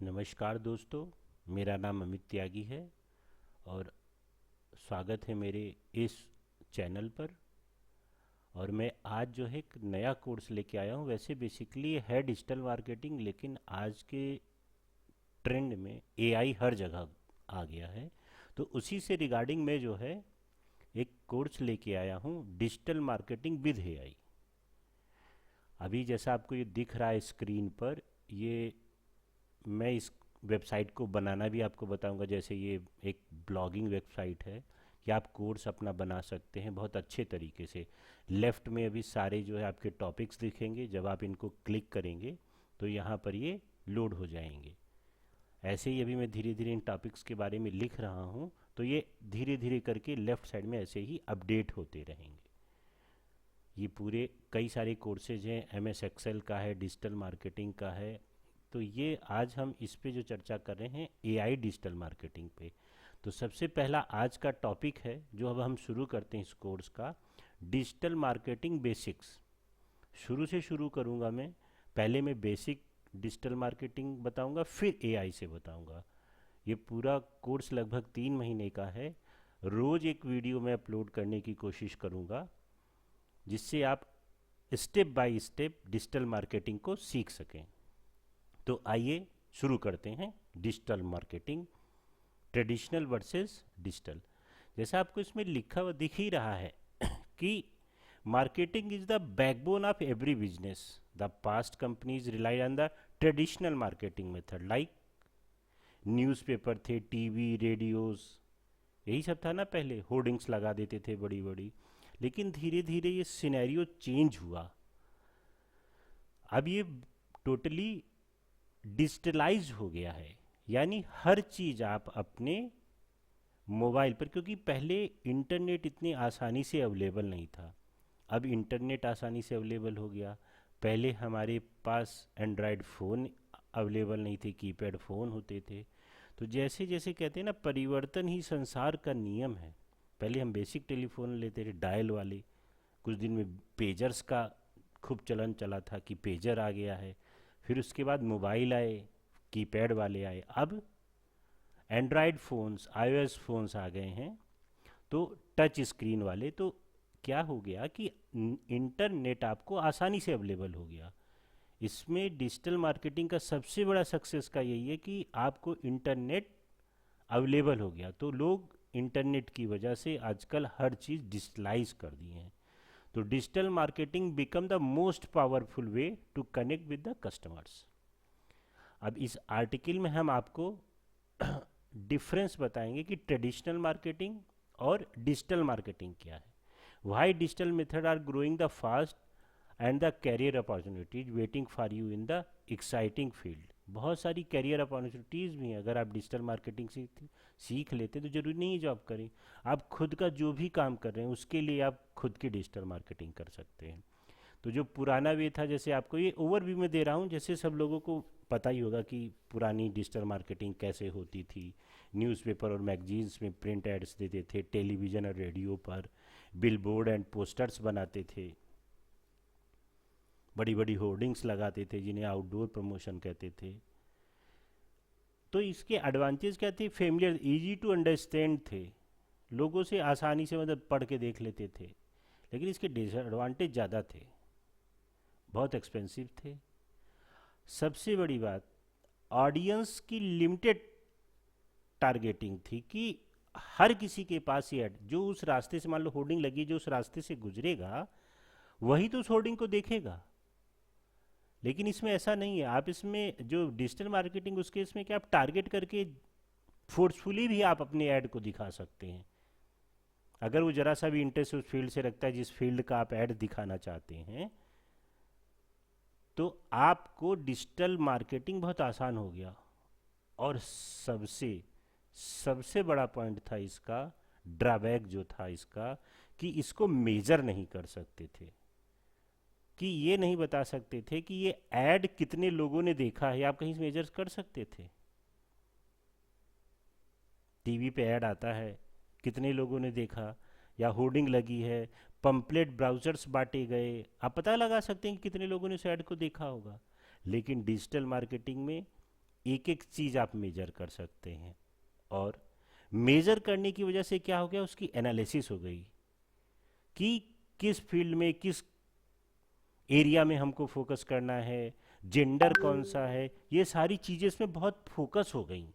नमस्कार दोस्तों, मेरा नाम अमित त्यागी है और स्वागत है मेरे इस चैनल पर। और मैं आज जो है एक नया कोर्स लेके आया हूँ। वैसे बेसिकली ये है डिजिटल मार्केटिंग, लेकिन आज के ट्रेंड में एआई हर जगह आ गया है। तो उसी से रिगार्डिंग मैं जो है एक कोर्स लेके आया हूँ, डिजिटल मार्केटिंग विद एआई। अभी जैसा आपको ये दिख रहा है स्क्रीन पर, ये मैं इस वेबसाइट को बनाना भी आपको बताऊंगा। जैसे ये एक ब्लॉगिंग वेबसाइट है कि आप कोर्स अपना बना सकते हैं बहुत अच्छे तरीके से। लेफ़्ट में अभी सारे जो है आपके टॉपिक्स दिखेंगे, जब आप इनको क्लिक करेंगे तो यहाँ पर ये लोड हो जाएंगे। ऐसे ही अभी मैं धीरे धीरे इन टॉपिक्स के बारे में लिख रहा हूँ, तो ये धीरे धीरे करके लेफ़्ट साइड में ऐसे ही अपडेट होते रहेंगे। ये पूरे कई सारे कोर्सेज हैं, एमएस एक्सेल का है, डिजिटल मार्केटिंग का है। तो ये आज हम इस पे जो चर्चा कर रहे हैं एआई डिजिटल मार्केटिंग पे। तो सबसे पहला आज का टॉपिक है जो अब हम शुरू करते हैं इस कोर्स का, डिजिटल मार्केटिंग बेसिक्स। शुरू से शुरू करूँगा मैं। पहले मैं बेसिक डिजिटल मार्केटिंग बताऊँगा, फिर एआई से बताऊँगा। ये पूरा कोर्स लगभग 3 महीने का है। रोज़ एक वीडियो मैं अपलोड करने की कोशिश करूँगा, जिससे आप step by step digital marketing को सीख सकें। तो आइए शुरू करते हैं। Digital marketing, traditional versus digital. जैसा आपको इसमें लिखा हुआ दिख ही रहा है कि marketing is the backbone of every business. The past companies rely on the traditional marketing method, like newspaper थे, टीवी, रेडियोस, यही सब था ना। पहले होर्डिंग्स लगा देते थे बड़ी बड़ी, लेकिन धीरे धीरे ये सिनेरियो चेंज हुआ। अब ये टोटली डिजिटलाइज हो गया है, यानी हर चीज़ आप अपने मोबाइल पर, क्योंकि पहले इंटरनेट इतनी आसानी से अवेलेबल नहीं था, अब इंटरनेट आसानी से अवेलेबल हो गया। पहले हमारे पास एंड्रॉयड फ़ोन अवेलेबल नहीं थे, कीपैड फ़ोन होते थे। तो जैसे जैसे कहते हैं ना, परिवर्तन ही संसार का नियम है। पहले हम बेसिक टेलीफोन लेते थे, डायल वाले। कुछ दिन में पेजर्स का खूब चलन चला था कि पेजर आ गया है। फिर उसके बाद मोबाइल आए, कीपैड वाले आए। अब एंड्रॉयड फ़ोन्स, आईओएस फ़ोन्स आ गए हैं, तो टच स्क्रीन वाले। तो क्या हो गया कि इंटरनेट आपको आसानी से अवेलेबल हो गया। इसमें डिजिटल मार्केटिंग का सबसे बड़ा सक्सेस का यही है कि आपको इंटरनेट अवेलेबल हो गया, तो लोग इंटरनेट की वजह से आजकल हर चीज़ डिजिटलाइज कर दी है। तो digital marketing become the most powerful way to connect with the customers. अब इस आर्टिकल में हम आपको डिफरेंस बताएंगे कि ट्रेडिशनल मार्केटिंग और डिजिटल मार्केटिंग क्या है, why digital method are growing the fast and the career opportunities waiting for you in the exciting field. बहुत सारी कैरियर अपॉर्चुनिटीज़ भी हैं। अगर आप डिजिटल मार्केटिंग सीख लेते हैं तो ज़रूरी नहीं है जॉब करें। आप खुद का जो भी काम कर रहे हैं उसके लिए आप खुद की डिजिटल मार्केटिंग कर सकते हैं। तो जो पुराना वे था, जैसे आपको ये ओवरव्यू में दे रहा हूँ, जैसे सब लोगों को पता ही होगा कि पुरानी डिजिटल मार्केटिंग कैसे होती थी। न्यूज़पेपर और मैगजीन्स में प्रिंट एड्स देते थे, टेलीविज़न और रेडियो पर बिलबोर्ड एंड पोस्टर्स बनाते थे, बड़ी बड़ी होर्डिंग्स लगाते थे जिन्हें आउटडोर प्रमोशन कहते थे। तो इसके एडवांटेज क्या थे? फेमिलियर, इजी टू अंडरस्टैंड थे, लोगों से आसानी से मतलब पढ़ के देख लेते थे। लेकिन इसके डिसएडवांटेज ज़्यादा थे, बहुत एक्सपेंसिव थे। सबसे बड़ी बात, ऑडियंस की लिमिटेड टारगेटिंग थी कि हर किसी के पास ये ऐड, जो उस रास्ते से मान लो होर्डिंग लगी, जो उस रास्ते से गुजरेगा वही तो उस होर्डिंग को देखेगा। लेकिन इसमें ऐसा नहीं है। आप इसमें जो डिजिटल मार्केटिंग, उसके इसमें क्या, आप टारगेट करके फोर्सफुली भी आप अपने ऐड को दिखा सकते हैं। अगर वो जरा सा भी इंटरेस्ट उस फील्ड से रखता है जिस फील्ड का आप ऐड दिखाना चाहते हैं, तो आपको डिजिटल मार्केटिंग बहुत आसान हो गया। और सबसे सबसे बड़ा पॉइंट था इसका, ड्रॉबैक जो था इसका, कि इसको मेजर नहीं कर सकते थे, कि ये नहीं बता सकते थे कि ये ऐड कितने लोगों ने देखा है। आप कहीं मेजर कर सकते थे? टीवी पे ऐड आता है, कितने लोगों ने देखा, या होर्डिंग लगी है, पंपलेट ब्राउजर्स बांटे गए, आप पता लगा सकते हैं कि कितने लोगों ने उस ऐड को देखा होगा। लेकिन डिजिटल मार्केटिंग में एक एक चीज़ आप मेजर कर सकते हैं। और मेजर करने की वजह से क्या हो गया, उसकी एनालिसिस हो गई कि किस फील्ड में, किस एरिया में हमको फोकस करना है, जेंडर कौन सा है, ये सारी चीज़ें इसमें बहुत फोकस हो गई।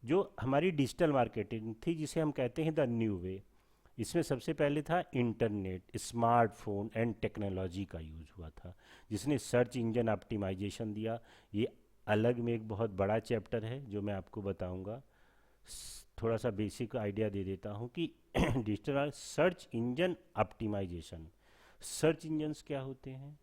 जो हमारी डिजिटल मार्केटिंग थी, जिसे हम कहते हैं द न्यू वे, इसमें सबसे पहले था इंटरनेट, स्मार्टफोन एंड टेक्नोलॉजी का यूज हुआ था, जिसने सर्च इंजन ऑप्टिमाइजेशन दिया। ये अलग में एक बहुत बड़ा चैप्टर है जो मैं आपको बताऊंगा। थोड़ा सा बेसिक आइडिया दे देता हूँ कि digital search engine optimization, search engines क्या होते हैं।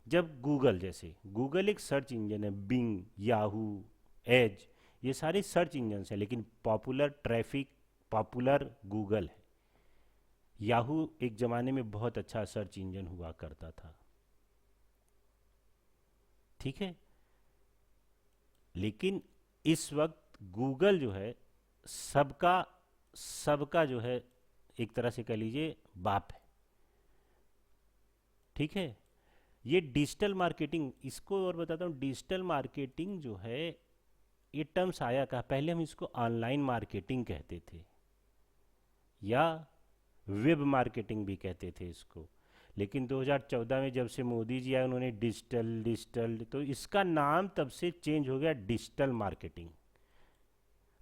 जब गूगल, जैसे गूगल एक सर्च इंजन है, बिंग, याहू, एज, ये सारे सर्च इंजन्स हैं, लेकिन पॉपुलर गूगल है। याहू एक ज़माने में बहुत अच्छा सर्च इंजन हुआ करता था, ठीक है। लेकिन इस वक्त गूगल जो है सबका सबका जो है, एक तरह से कह लीजिए बाप है, ठीक है। ये डिजिटल मार्केटिंग, इसको और बताता हूँ, डिजिटल मार्केटिंग जो है, ये टर्म्स आया कहाँ, पहले हम इसको ऑनलाइन मार्केटिंग कहते थे या वेब मार्केटिंग भी कहते थे इसको। लेकिन 2014 में जब से मोदी जी आए, उन्होंने डिजिटल डिजिटल, तो इसका नाम तब से चेंज हो गया डिजिटल मार्केटिंग।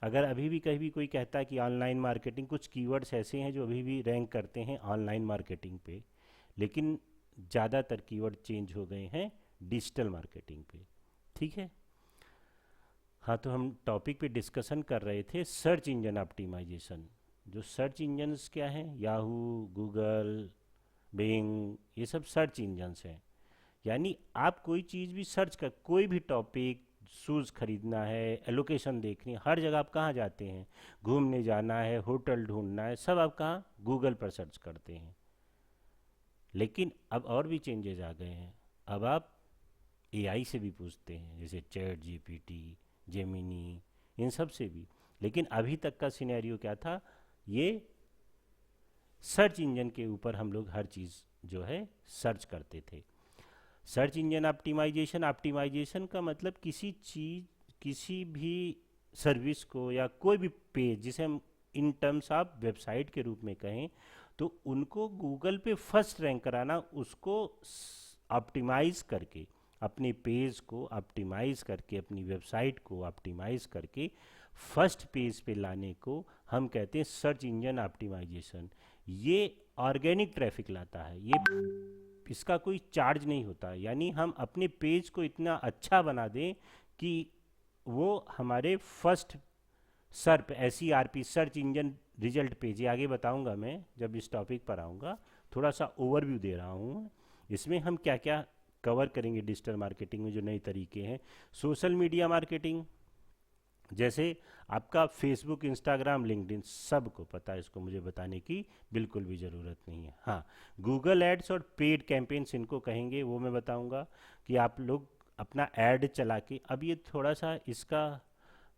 अगर अभी भी कहीं भी कोई कहता है कि ऑनलाइन मार्केटिंग, कुछ कीवर्ड्स ऐसे हैं जो अभी भी रैंक करते हैं ऑनलाइन मार्केटिंग पे, लेकिन ज़्यादातर कीवर्ड चेंज हो गए हैं डिजिटल मार्केटिंग पे, ठीक है। हाँ, तो हम टॉपिक पे डिस्कशन कर रहे थे सर्च इंजन ऑप्टिमाइजेशन। जो सर्च इंजन्स क्या हैं, याहू, गूगल, बिंग, ये सब सर्च इंजन्स हैं। यानी आप कोई चीज़ भी सर्च कर, कोई भी टॉपिक, शूज़ खरीदना है, लोकेशन देखनी है, हर जगह आप कहाँ जाते हैं, घूमने जाना है, होटल ढूंढना है, सब आप कहाँ, गूगल पर सर्च करते हैं। लेकिन अब और भी चेंजेस आ गए हैं। अब आप एआई से भी पूछते हैं, जैसे चैट जीपीटी, जेमिनी, इन सब से भी। लेकिन अभी तक का सिनेरियो क्या था, ये सर्च इंजन के ऊपर हम लोग हर चीज़ जो है सर्च करते थे। सर्च इंजन ऑप्टिमाइजेशन, ऑप्टिमाइजेशन का मतलब किसी चीज़, किसी भी सर्विस को या कोई भी पेज, जिसे हम इन टर्म्स ऑफ वेबसाइट के रूप में कहें, तो उनको गूगल पे फर्स्ट रैंक कराना, उसको ऑप्टिमाइज करके, अपने पेज को ऑप्टिमाइज करके, अपनी वेबसाइट को ऑप्टिमाइज करके फर्स्ट पेज पे लाने को हम कहते हैं सर्च इंजन ऑप्टिमाइजेशन। ये ऑर्गेनिक ट्रैफिक लाता है, ये इसका कोई चार्ज नहीं होता। यानी हम अपने पेज को इतना अच्छा बना दें कि वो हमारे फर्स्ट सर्प, SERP, search engine result page, ये आगे बताऊंगा मैं जब इस टॉपिक पर आऊँगा। थोड़ा सा ओवरव्यू दे रहा हूँ, इसमें हम क्या क्या कवर करेंगे डिजिटल मार्केटिंग में, जो नए तरीके हैं। सोशल मीडिया मार्केटिंग, जैसे आपका फेसबुक, इंस्टाग्राम, लिंक्डइन, सबको पता है, इसको मुझे बताने की बिल्कुल भी ज़रूरत नहीं है। हाँ, गूगल एड्स और पेड कैंपेन्स इनको कहेंगे, वो मैं बताऊंगा कि आप लोग अपना ऐड चला के, अब ये थोड़ा सा इसका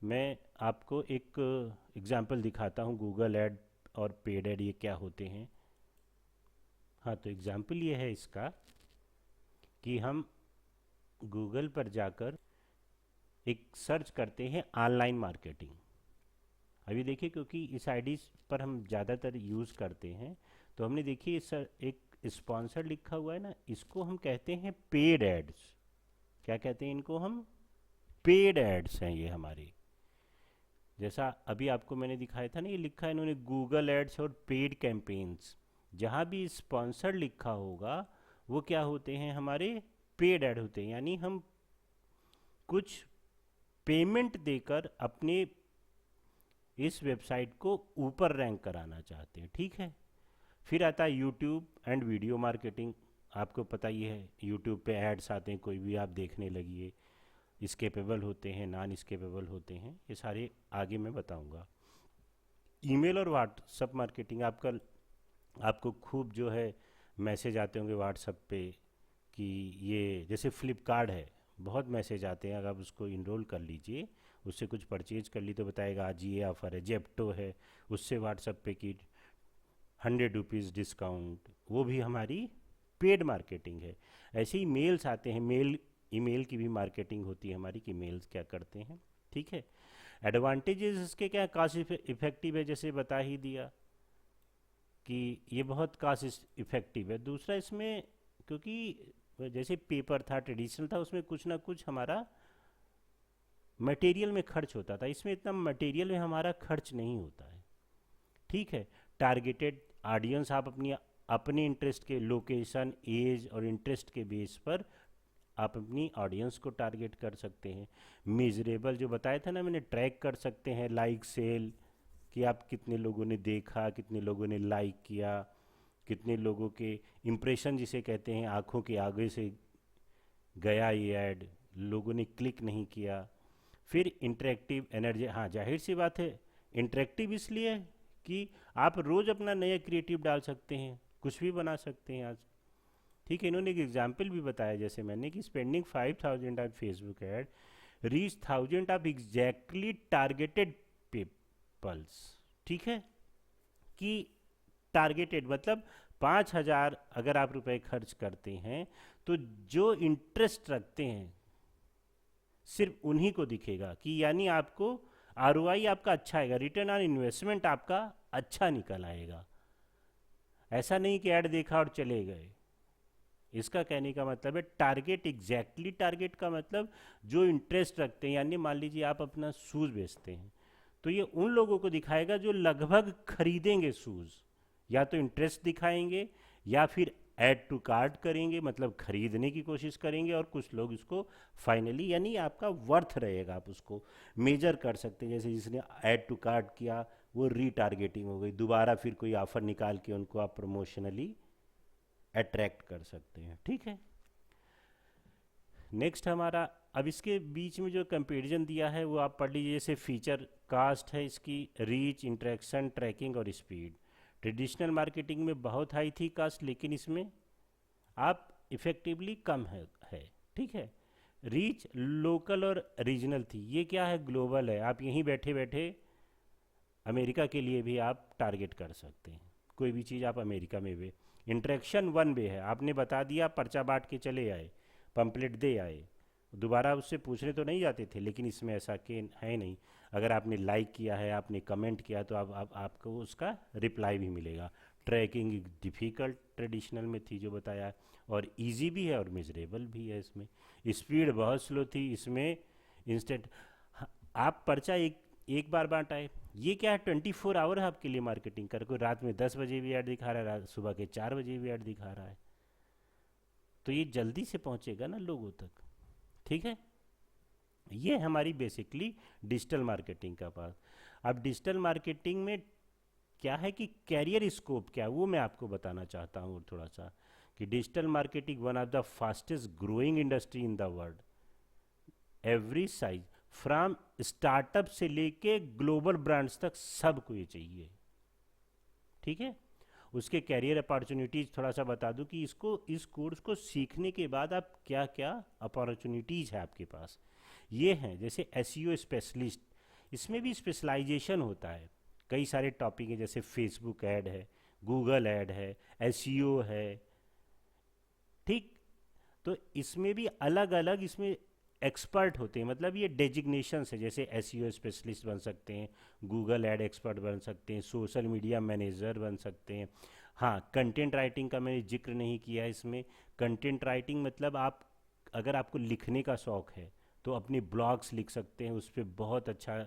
मैं आपको एक एग्जांपल दिखाता हूँ, गूगल ऐड और पेड ऐड ये क्या होते हैं। हाँ, तो एग्जांपल ये है इसका कि हम गूगल पर जाकर एक सर्च करते हैं ऑनलाइन मार्केटिंग। अभी देखिए, क्योंकि इस आईडी पर हम ज़्यादातर यूज़ करते हैं, तो हमने देखिए इस एक स्पॉन्सर लिखा हुआ है ना, इसको हम कहते हैं पेड एड्स। क्या कहते हैं इनको हम, पेड एड्स हैं ये हमारे। जैसा अभी आपको मैंने दिखाया था ना, ये लिखा है इन्होंने गूगल एड्स और पेड कैंपेन्स। जहाँ भी स्पॉन्सर लिखा होगा वो क्या होते हैं, हमारे पेड ऐड होते हैं। यानी हम कुछ पेमेंट देकर अपने इस वेबसाइट को ऊपर रैंक कराना चाहते हैं, ठीक है। फिर आता है यूट्यूब एंड वीडियो मार्केटिंग। आपको पता ही है, यूट्यूब पे एड्स आते हैं, कोई भी आप देखने लगिए, स्केपेबल होते हैं, नॉन स्केपेबल होते हैं, ये सारे आगे मैं बताऊंगा। ईमेल और व्हाट्सअप मार्केटिंग, आपको खूब जो है मैसेज आते होंगे व्हाट्सअप पे कि ये, जैसे फ्लिपकार्ट है, बहुत मैसेज आते हैं, अगर आप उसको इनरोल कर लीजिए, उससे कुछ परचेज कर ली तो बताएगा आज ये ऑफ़र है। जेप्टो है, उससे व्हाट्सअप पे की 100 रुपीज़ डिस्काउंट, वो भी हमारी पेड मार्केटिंग है। ऐसे ही मेल्स आते हैं, मेल ईमेल की भी मार्केटिंग होती है हमारी कि मेल्स क्या करते हैं। ठीक है, एडवांटेजेस इसके क्या, कास्ट इफेक्टिव है, जैसे बता ही दिया कि ये बहुत कास्ट इफेक्टिव है। दूसरा इसमें, क्योंकि जैसे पेपर था, ट्रेडिशनल था, उसमें कुछ ना कुछ हमारा मटेरियल में खर्च होता था, इसमें इतना मटेरियल में हमारा खर्च नहीं होता है। ठीक है, टारगेटेड ऑडियंस आप अपने इंटरेस्ट के, लोकेशन, एज और इंटरेस्ट के बेस पर आप अपनी ऑडियंस को टारगेट कर सकते हैं। मेजरेबल जो बताया था ना मैंने, ट्रैक कर सकते हैं लाइक सेल, कि आप कितने लोगों ने देखा, कितने लोगों ने लाइक किया, कितने लोगों के इम्प्रेशन जिसे कहते हैं, आंखों के आगे से गया ये ऐड, लोगों ने क्लिक नहीं किया। फिर इंटरेक्टिव एनर्जी, हाँ जाहिर सी बात है, इंटरेक्टिव इसलिए कि आप रोज़ अपना नया क्रिएटिव डाल सकते हैं, कुछ भी बना सकते हैं आज। ठीक है, इन्होंने एक एग्जाम्पल भी बताया जैसे मैंने, कि spending 5,000 on Facebook ad reach 1,000 of exactly targeted peoples. ठीक है, कि टारगेटेड मतलब 5,000 अगर आप रुपए खर्च करते हैं तो जो इंटरेस्ट रखते हैं सिर्फ उन्हीं को दिखेगा, कि यानी आपको आरओआई आपका अच्छा आएगा, रिटर्न ऑन इन्वेस्टमेंट आपका अच्छा निकल आएगा। ऐसा नहीं कि ऐड देखा और चले गए। इसका कहने का मतलब है टारगेट, एग्जैक्टली टारगेट का मतलब जो इंटरेस्ट रखते हैं, यानी मान लीजिए आप अपना शूज़ बेचते हैं तो ये उन लोगों को दिखाएगा जो लगभग खरीदेंगे शूज़, या तो इंटरेस्ट दिखाएंगे या फिर ऐड टू कार्ट करेंगे, मतलब खरीदने की कोशिश करेंगे, और कुछ लोग इसको फाइनली, यानी आपका वर्थ रहेगा, आप उसको मेजर कर सकते हैं। जैसे जिसने ऐड टू कार्ट किया वो रीटारगेटिंग हो गई, दोबारा फिर कोई ऑफर निकाल के उनको आप प्रमोशनली अट्रैक्ट कर सकते हैं। ठीक है, नेक्स्ट हमारा, अब इसके बीच में जो कंपैरिजन दिया है वो आप पढ़ लीजिए। जैसे फीचर कास्ट है इसकी, रीच, इंटरेक्शन, ट्रैकिंग और स्पीड। ट्रेडिशनल मार्केटिंग में बहुत हाई थी कास्ट, लेकिन इसमें आप इफेक्टिवली कम है। ठीक है, रीच लोकल और रीजनल थी, ये क्या है, ग्लोबल है, आप यहीं बैठे बैठे अमेरिका के लिए भी आप टारगेट कर सकते हैं, कोई भी चीज़ आप अमेरिका में भी। इंटरेक्शन वन वे है, आपने बता दिया, पर्चा बांट के चले आए, पंपलेट दे आए, दोबारा उससे पूछने तो नहीं जाते थे, लेकिन इसमें ऐसा कि है नहीं। अगर आपने लाइक किया है, आपने कमेंट किया, तो आपको उसका रिप्लाई भी मिलेगा। ट्रैकिंग डिफ़िकल्ट ट्रेडिशनल में थी जो बताया, और इजी भी है और मेजरेबल भी है इसमें। स्पीड बहुत स्लो थी इसमें, इंस्टेंट आप पर्चा एक बार बांटा है, ये क्या है, 24 आवर है आपके लिए मार्केटिंग कर, कोई रात में 10 बजे भी ऐड दिखा रहा है, रात सुबह के 4 बजे भी ऐड दिखा रहा है, तो ये जल्दी से पहुंचेगा ना लोगों तक। ठीक है, ये हमारी बेसिकली डिजिटल मार्केटिंग का पार्ट। अब डिजिटल मार्केटिंग में क्या है कि कैरियर स्कोप क्या है वो मैं आपको बताना चाहता हूँ थोड़ा सा, कि digital marketing one of the fastest growing industry in the world, every size, from startup से लेके ग्लोबल ब्रांड्स तक सबको ये चाहिए। ठीक है, उसके कैरियर अपॉर्चुनिटीज़ थोड़ा सा बता दूं कि इस कोर्स को सीखने के बाद आप क्या क्या अपॉर्चुनिटीज़ है आपके पास, ये हैं। जैसे एसईओ स्पेशलिस्ट, इसमें भी स्पेशलाइजेशन होता है, कई सारे टॉपिक हैं, जैसे फेसबुक ऐड है, गूगल ऐड है, एसईओ है। ठीक, तो इसमें भी अलग अलग इसमें एक्सपर्ट होते हैं, मतलब ये डेजिग्नेशंस है, जैसे एसईओ स्पेशलिस्ट बन सकते हैं, गूगल ऐड एक्सपर्ट बन सकते हैं, सोशल मीडिया मैनेजर बन सकते हैं। हाँ, कंटेंट राइटिंग का मैंने जिक्र नहीं किया इसमें। कंटेंट राइटिंग मतलब आप, अगर आपको लिखने का शौक़ है तो अपने ब्लॉग्स लिख सकते हैं, उस पर बहुत अच्छा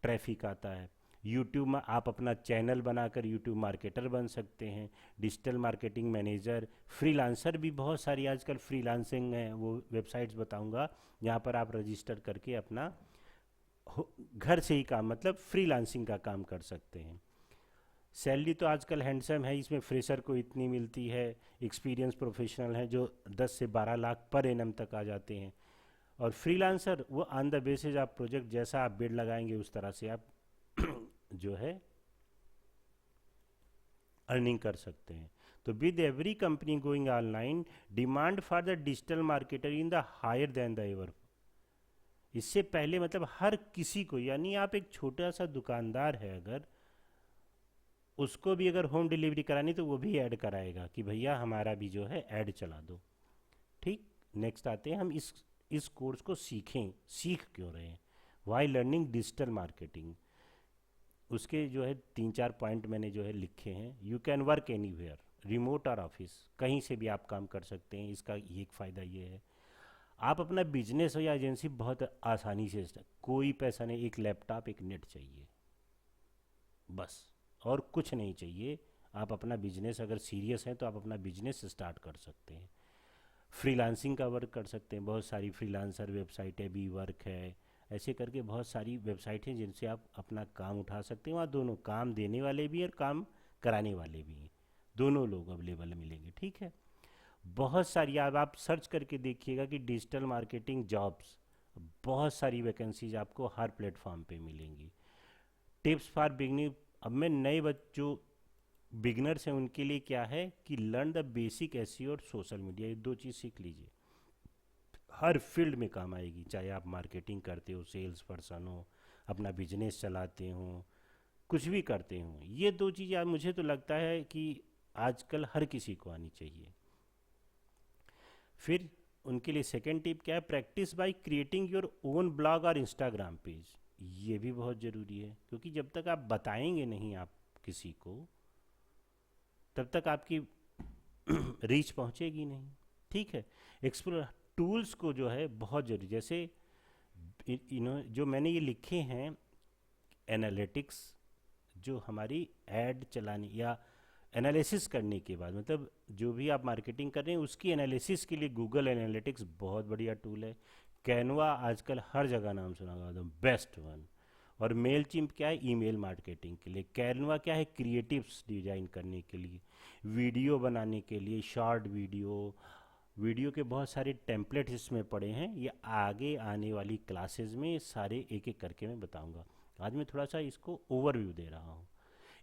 ट्रैफिक आता है। यूट्यूब में आप अपना चैनल बनाकर यूट्यूब मार्केटर बन सकते हैं, डिजिटल मार्केटिंग मैनेजर, फ्रीलांसर भी बहुत सारी आजकल फ्रीलांसिंग है, वो वेबसाइट्स बताऊंगा, जहाँ पर आप रजिस्टर करके अपना घर से ही काम, मतलब फ्रीलांसिंग का काम कर सकते हैं। सैलरी तो आजकल हैंडसम है, इसमें फ्रेशर को इतनी मिलती है, एक्सपीरियंस प्रोफेशनल हैं जो 10 से 12 लाख पर एनम तक आ जाते हैं। और फ्रीलांसर वो ऑन द बेसिस आप प्रोजेक्ट जैसा आप बिड लगाएंगे उस तरह से आप जो है अर्निंग कर सकते हैं। तो with every company going online, demand for the digital marketer in the higher than the ever. इससे पहले मतलब हर किसी को, यानी आप एक छोटा सा दुकानदार है अगर, उसको भी अगर होम डिलीवरी करानी तो वो भी ऐड कराएगा कि भैया हमारा भी जो है ऐड चला दो। ठीक, नेक्स्ट आते हैं हम इस इस कोर्स को सीख क्यों रहे हैं, वाई लर्निंग डिजिटल मार्केटिंग। उसके जो है 3-4 पॉइंट मैंने जो है लिखे हैं। You can work anywhere, remote और ऑफिस, कहीं से भी आप काम कर सकते हैं। इसका एक फ़ायदा ये है, आप अपना बिजनेस हो या एजेंसी बहुत आसानी से कोई पैसा नहीं, एक लैपटॉप एक नेट चाहिए बस, और कुछ नहीं चाहिए। आप अपना बिजनेस अगर सीरियस है तो आप अपना बिजनेस स्टार्ट कर सकते हैं। फ्रीलांसिंग का वर्क कर सकते हैं, बहुत सारी फ्रीलांसर वेबसाइट है, बी वर्क है, ऐसे करके बहुत सारी वेबसाइट हैं जिनसे आप अपना काम उठा सकते हैं। वहाँ दोनों काम देने वाले भी हैं और काम कराने वाले भी हैं, दोनों लोग अवेलेबल मिलेंगे। ठीक है, बहुत सारी अब आप सर्च करके देखिएगा कि डिजिटल मार्केटिंग जॉब्स, बहुत सारी वैकेंसीज आपको हर प्लेटफॉर्म पे मिलेंगी। टिप्स फॉर बिगनिंग, अब मैं नए बच्चों बिगनर्स हैं उनके लिए क्या है कि लर्न द बेसिक एसईओ और सोशल मीडिया, ये 2 चीज़ सीख लीजिए, हर फील्ड में काम आएगी। चाहे आप मार्केटिंग करते हो, सेल्स पर्सन हो, अपना बिजनेस चलाते हो, कुछ भी करते हो, ये 2 चीज़ें मुझे तो लगता है कि आजकल हर किसी को आनी चाहिए। फिर उनके लिए सेकेंड टिप क्या है, practice by creating your own blog और इंस्टाग्राम पेज। ये भी बहुत ज़रूरी है, क्योंकि जब तक आप बताएंगे नहीं आप किसी को, तब तक आपकी रीच पहुंचेगी नहीं। ठीक है, एक्सप्लोर टूल्स को जो है बहुत जरूरी, जैसे जो मैंने ये लिखे हैं एनालिटिक्स, जो हमारी ऐड चलाने या एनालिसिस करने के बाद, मतलब जो भी आप मार्केटिंग कर रहे हैं उसकी एनालिसिस के लिए गूगल एनालिटिक्स बहुत बढ़िया टूल है। कैनवा आजकल हर जगह नाम सुना होगा, द बेस्ट वन। और मेल चिम्प क्या है, ईमेल मार्केटिंग के लिए। कैनवा क्या है, क्रिएटिव्स डिजाइन करने के लिए, वीडियो बनाने के लिए, शॉर्ट वीडियो के बहुत सारे टेम्पलेट्स इसमें पड़े हैं। ये आगे आने वाली क्लासेस में सारे एक एक करके मैं बताऊंगा। आज मैं थोड़ा सा इसको ओवरव्यू दे रहा हूँ।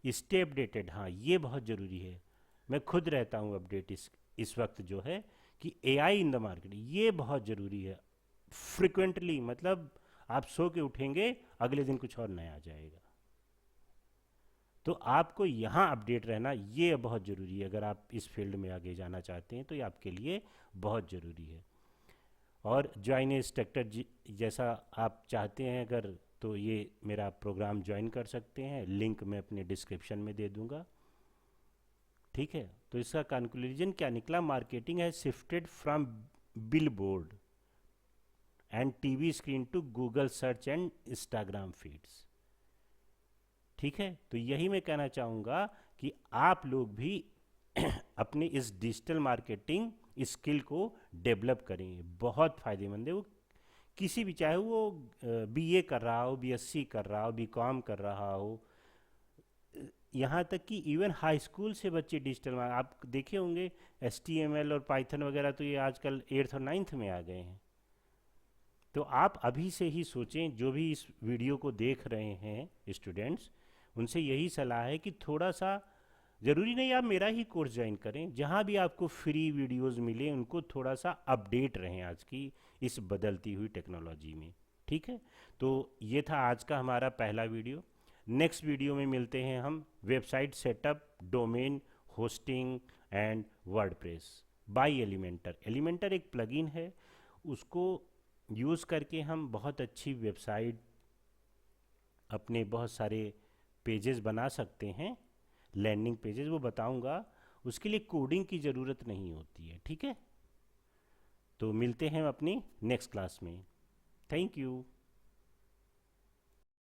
स्टे अपडेटेड, हाँ ये बहुत ज़रूरी है। मैं खुद रहता हूँ अपडेट इस वक्त जो है कि एआई इन द मार्केट, ये बहुत ज़रूरी है। फ्रिक्वेंटली, मतलब आप सो के उठेंगे अगले दिन कुछ और नया आ जाएगा, तो आपको यहाँ अपडेट रहना ये बहुत ज़रूरी है। अगर आप इस फील्ड में आगे जाना चाहते हैं तो ये आपके लिए बहुत ज़रूरी है। और ज्वाइन इंस्ट्रक्टर जैसा आप चाहते हैं अगर, तो ये मेरा प्रोग्राम ज्वाइन कर सकते हैं, लिंक मैं अपने डिस्क्रिप्शन में दे दूंगा। ठीक है, तो इसका कंक्लूजन क्या निकला, मार्केटिंग है shifted from billboard and TV screen to Google search and Instagram feeds. ठीक है, तो यही मैं कहना चाहूँगा कि आप लोग भी अपने इस डिजिटल मार्केटिंग स्किल को डेवलप करें, बहुत फ़ायदेमंद है। वो किसी भी, चाहे वो बीए कर रहा हो, बीएससी कर रहा हो, बीकॉम कर रहा हो, यहाँ तक कि इवन हाई स्कूल से बच्चे डिजिटल आप देखे होंगे, एचटीएमएल और पाइथन वगैरह तो ये आजकल 8th और 9th में आ गए हैं। तो आप अभी से ही सोचें, जो भी इस वीडियो को देख रहे हैं स्टूडेंट्स, उनसे यही सलाह है कि थोड़ा सा, ज़रूरी नहीं आप मेरा ही कोर्स ज्वाइन करें, जहाँ भी आपको फ्री वीडियोस मिले उनको थोड़ा सा अपडेट रहें आज की इस बदलती हुई टेक्नोलॉजी में। ठीक है, तो ये था आज का हमारा पहला वीडियो। नेक्स्ट वीडियो में मिलते हैं हम, website setup, domain hosting and WordPress by Elementor. Elementor एक प्लगइन है, उसको यूज़ करके हम बहुत अच्छी वेबसाइट, अपने बहुत सारे पेजेस बना सकते हैं, लैंडिंग पेजेस, वो बताऊंगा। उसके लिए कोडिंग की ज़रूरत नहीं होती है। ठीक है, तो मिलते हैं अपनी नेक्स्ट क्लास में। Thank you.